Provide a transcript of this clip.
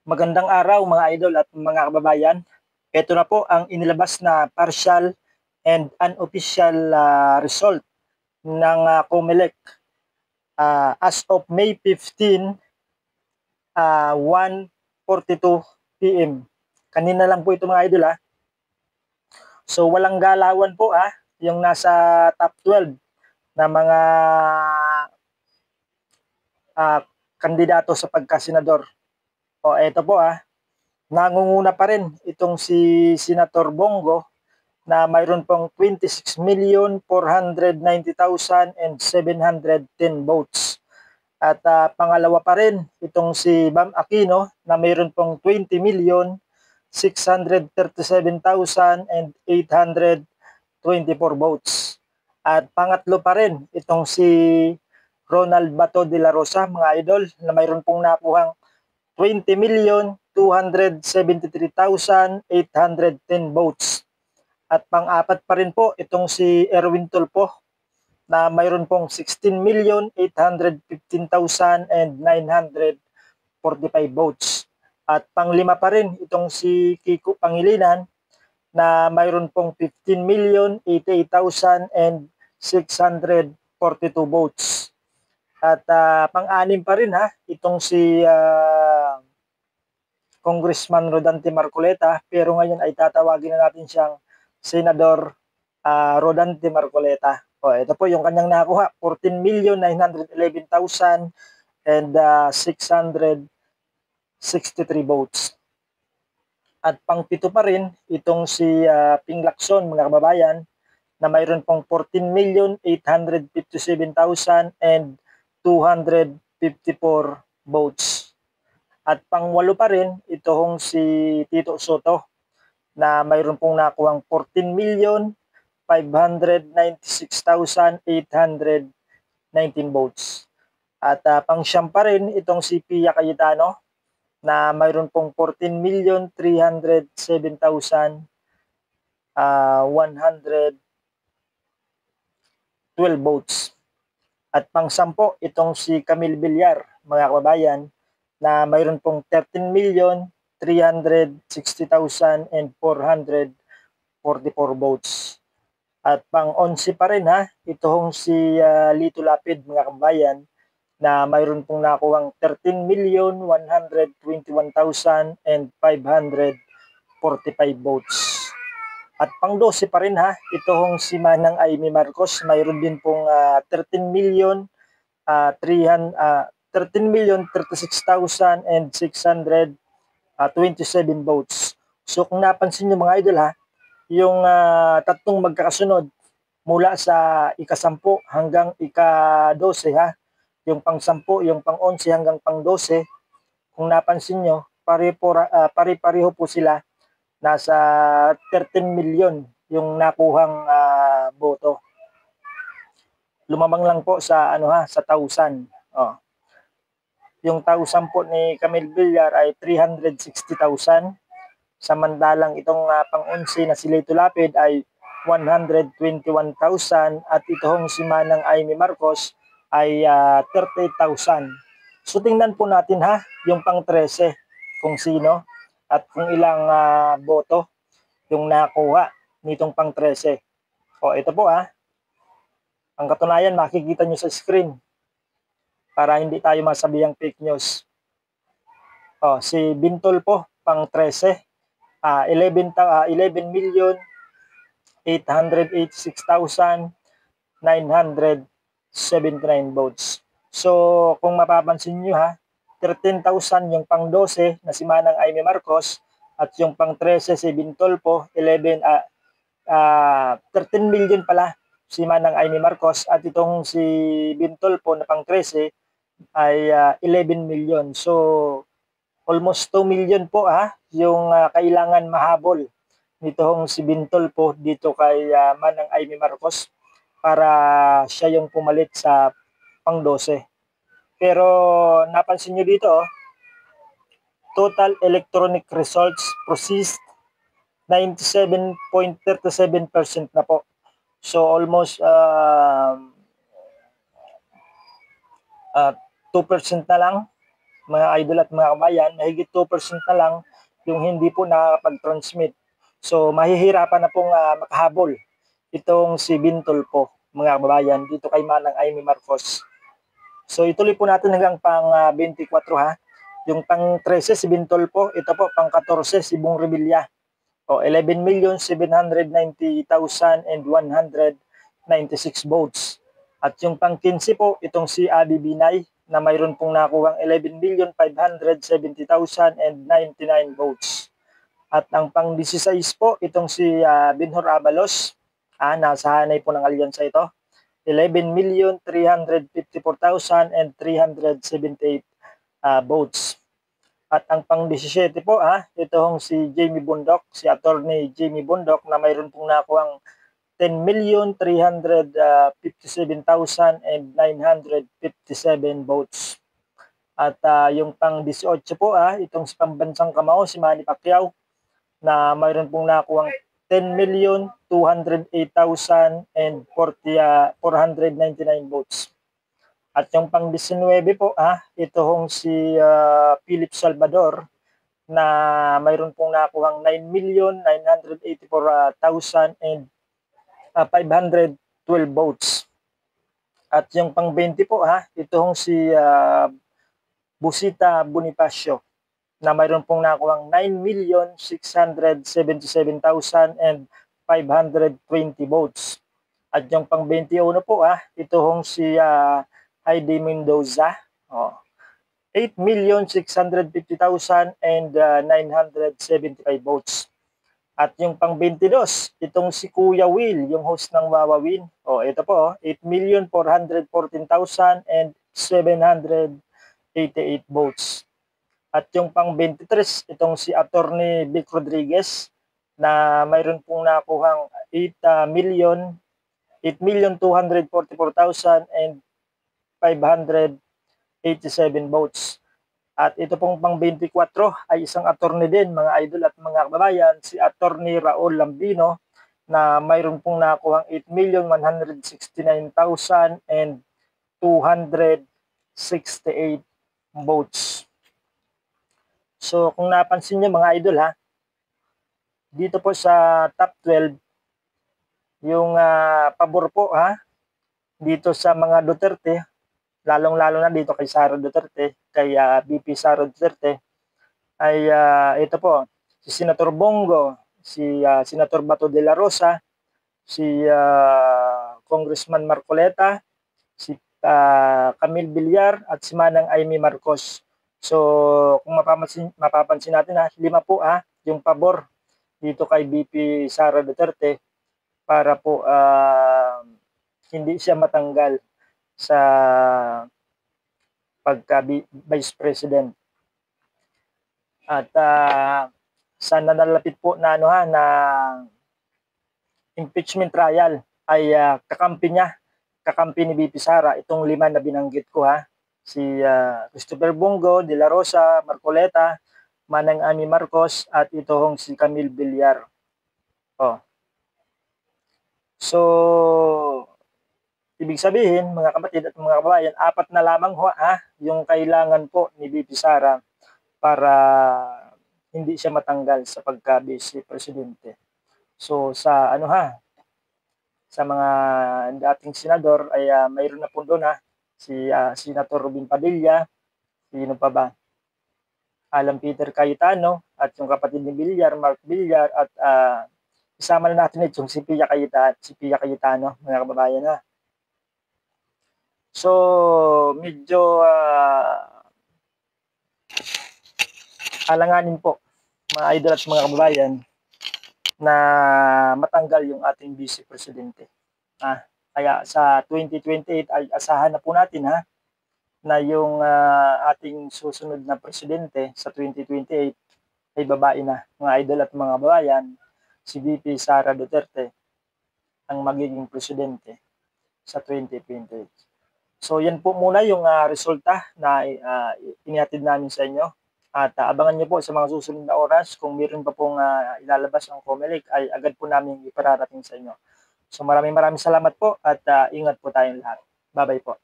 Magandang araw mga idol at mga kababayan. Ito na po ang inilabas na partial and unofficial result ng COMELEC as of May 15, 1:42 PM. Kanina lang po ito mga idol . So walang galawan po yung nasa top 12 na mga kandidato sa pagkasenador. O ito po nangunguna pa rin itong si Senator Bongo na mayroon pong 26,490,710 votes. At pangalawa pa rin itong si Bam Aquino na mayroon pong 20,637,824 votes. At pangatlo pa rin itong si Ronald Bato de la Rosa, mga idol, na mayroon pong nakuhang 20,273,810 votes. At pang-apat pa rin po itong si Erwin Tulfo na mayroon pong 16,815,945 votes. At panglima pa rin itong si Kiko Pangilinan na mayroon pong 15,088,642 votes. At pang-anim pa rin itong si Congressman Rodante Marcoleta, pero ngayon ay tatawagin na natin siyang Senador Rodante Marcoleta. O, ito po yung kanyang nakuha, 14,911,663 votes. At pang-pito pa rin itong si Ping Lacson, mga kababayan, na mayroon pong 14,857,254 votes. At pang-walo pa rin itong si Tito Soto na mayroon pong nakuhang 14,596,819 votes. At pang-siyam pa rin itong si Pia Cayetano na mayroon pong 14,307,112 votes. At pang-sampo itong si Camille Villar, mga kababayan, na mayroon pong 13,360,444 votes. At pang-11 pa rin itong si Lito Lapid, mga kababayan, na mayroon pong nakuhang 13,121,545 votes. At pang-12 pa rin itong si Manang Amy Marcos, mayroon din pong 13,036,627 votes. So kung napansin nyo mga idol yung tatlong magkakasunod mula sa ika-10 hanggang ika-12 yung pang-10, yung pang-11 hanggang pang-12, kung napansin nyo, pare-pareho po sila, nasa 13 million yung nakuhang boto. Lumamang lang po sa sa 1,000. Yung 1,000 po ni Camille Villar ay 360,000. Samantalang itong pang-11 na si Lito Lapid ay 121,000 at itong si Manang Amy Marcos ay 38,000. So tingnan po natin yung pang-13 kung sino at kung ilang boto yung nakuha nitong pang-13. O ito po ang katunayan makikita nyo sa screen para hindi tayo masabihang fake news. Si Bintol po pang-13, 11,886,979 votes. So kung mapapansin nyo 13,000 yung pang-12 na si Manang Amy Marcos at yung pang-13 si Bintol po 13 million pala si Manang Amy Marcos at itong si Bintol po na pang-13 ay 11 million. So almost 2 million po yung kailangan mahabol nitong si Bintol po dito kay Manang Amy Marcos para siya yung pumalit sa pang-12. Pero napansin nyo dito, total electronic results processed 97.37% na po. So almost 2% na lang mga idol at mga kabayan, mahigit 2% na lang yung hindi po nakakapag-transmit. So mahihirapan na pong makahabol itong si Bintol po, mga kabayan, dito kay Manang Amy Marcos. So ituloy po natin hanggang pang 24 ha. Yung pang 13 si Bintol po, ito po pang 14 si Bong Revilla. O 11,790,196 votes. At yung pang 15 po, itong si Abby Binay na mayroon pong nakuhang 11,570,099 votes. At ang pang 16 po, itong si Binhor Abalos, nasa hanay po ng alyansa ito, 11,354,378 votes. At ang pang-17 po, itong si Jamie Bundok, si Attorney Jamie Bundok na mayroon pong nakuhang 10,357,957 votes. At yung pang-18 po, itong si Pambansang Kamao, si Manny Pacquiao, na mayroon pong nakuhang 10,208,499 votes. At yung pang-19 po, itong si Philip Salvador na mayroon pong nakuhang 9,984,512 votes. At yung pang-20 po, itong si Busita Bonifacio na mayroon pong nakuhang 9,677,520 votes. At yung pang-21 po, itong si Heidi Mendoza, 8,650,975 votes. At yung pang-22, itong si Kuya Will, yung host ng Wawawin, ito po, 8,414,788 votes. At yung pang-23, itong si Attorney Vic Rodriguez na mayroon pong nakuhang 8,244,587 votes. At ito pong pang-24 ay isang attorney din, mga idol at mga kababayan, si Attorney Raul Lambino na mayroon pong nakuhang 8,169,268 votes. So kung napansin niyo mga idol dito po sa top 12, yung pabor po dito sa mga Duterte, lalong-lalo na dito kay Sara Duterte, kay VP Sara Duterte, ay ito po, si Senator Bongo, si Senator Bato de la Rosa, si Congressman Marcoleta, si Camille Villar, at si Manang Amy Marcos. So, kung mapapansin natin 5 po yung pabor dito kay VP Sara Duterte para po hindi siya matanggal sa pagka-Vice President. At sa nanalapit po na na impeachment trial ay kakampi ni VP Sara itong 5 na binanggit ko si Christopher Bongo, De La Rosa, Marcoleta, Manang Amy Marcos, at itong si Camille Villar. So ibig sabihin, mga kapatid at mga kababayan, 4 na lamang yung kailangan po ni VP Sara para hindi siya matanggal sa pagka-vice presidente. So sa sa mga dating senador ay mayroon na po doon si Senator Robin Padilla, sino pa ba? Alan Peter Cayetano, at yung kapatid ni Villar, Mark Villar, at isama na natin itong si Pia Cayetano, mga kababayan So, medyo alanganin po, mga idol at mga kababayan, na matanggal yung ating vice presidente. Kaya sa 2028 ay asahan na po natin na yung ating susunod na presidente sa 2028 ay babae na, mga idol at mga kababayan, si VP Sara Duterte ang magiging presidente sa 2028. So yan po muna yung resulta na inihatid namin sa inyo. At abangan nyo po sa mga susunod na oras kung meron pa pong ilalabas ang COMELEC ay agad po namin ipararating sa inyo. So maraming salamat po at ingat po tayong lahat. Bye-bye po.